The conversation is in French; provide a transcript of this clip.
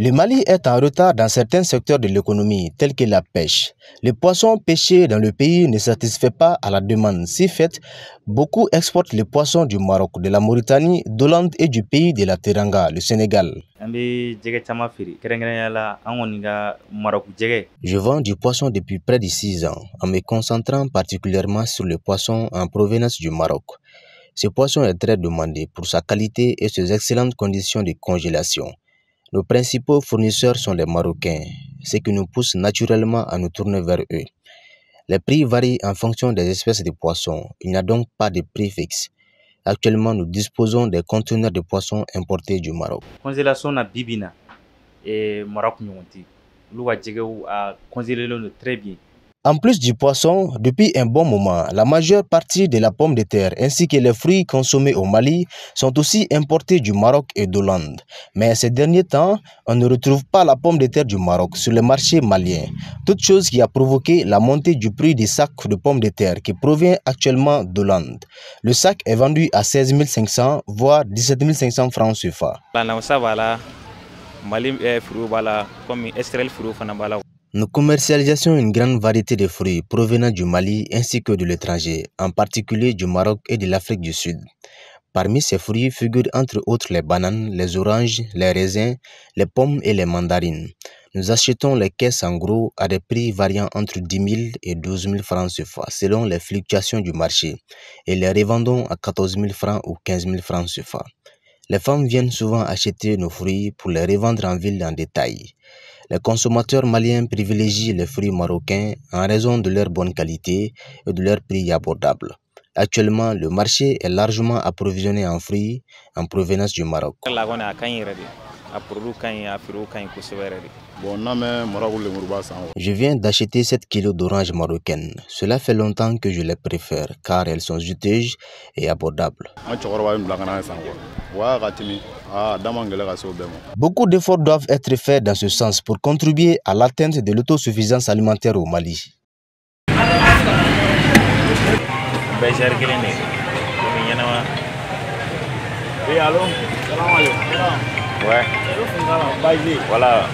Le Mali est en retard dans certains secteurs de l'économie, tels que la pêche. Le poisson pêché dans le pays ne satisfait pas à la demande. Si fait, beaucoup exportent les poissons du Maroc, de la Mauritanie, d'Hollande et du pays de la Teranga, le Sénégal. Je vends du poisson depuis près de 6 ans, en me concentrant particulièrement sur le poisson en provenance du Maroc. Ce poisson est très demandé pour sa qualité et ses excellentes conditions de congélation. Nos principaux fournisseurs sont les Marocains, ce qui nous pousse naturellement à nous tourner vers eux. Les prix varient en fonction des espèces de poissons, il n'y a donc pas de prix fixe. Actuellement, nous disposons des conteneurs de poissons importés du Maroc. Congélation na bibina et Maroc nyonti. Lua djegeu a congelé très bien. En plus du poisson, depuis un bon moment, la majeure partie de la pomme de terre ainsi que les fruits consommés au Mali sont aussi importés du Maroc et d'Hollande. Mais ces derniers temps, on ne retrouve pas la pomme de terre du Maroc sur le marché malien. Toute chose qui a provoqué la montée du prix des sacs de pommes de terre qui provient actuellement d'Hollande. Le sac est vendu à 16 500 voire 17 500 francs CFA. Nous commercialisons une grande variété de fruits provenant du Mali ainsi que de l'étranger, en particulier du Maroc et de l'Afrique du Sud. Parmi ces fruits figurent entre autres les bananes, les oranges, les raisins, les pommes et les mandarines. Nous achetons les caisses en gros à des prix variant entre 10 000 et 12 000 francs CFA selon les fluctuations du marché et les revendons à 14 000 francs ou 15 000 francs CFA. Les femmes viennent souvent acheter nos fruits pour les revendre en ville en détail. Les consommateurs maliens privilégient les fruits marocains en raison de leur bonne qualité et de leur prix abordable. Actuellement, le marché est largement approvisionné en fruits en provenance du Maroc. Je viens d'acheter 7 kilos d'oranges marocaines. Cela fait longtemps que je les préfère car elles sont juteuses et abordables. Beaucoup d'efforts doivent être faits dans ce sens pour contribuer à l'atteinte de l'autosuffisance alimentaire au Mali. Oui, allô? Ouais. Voilà.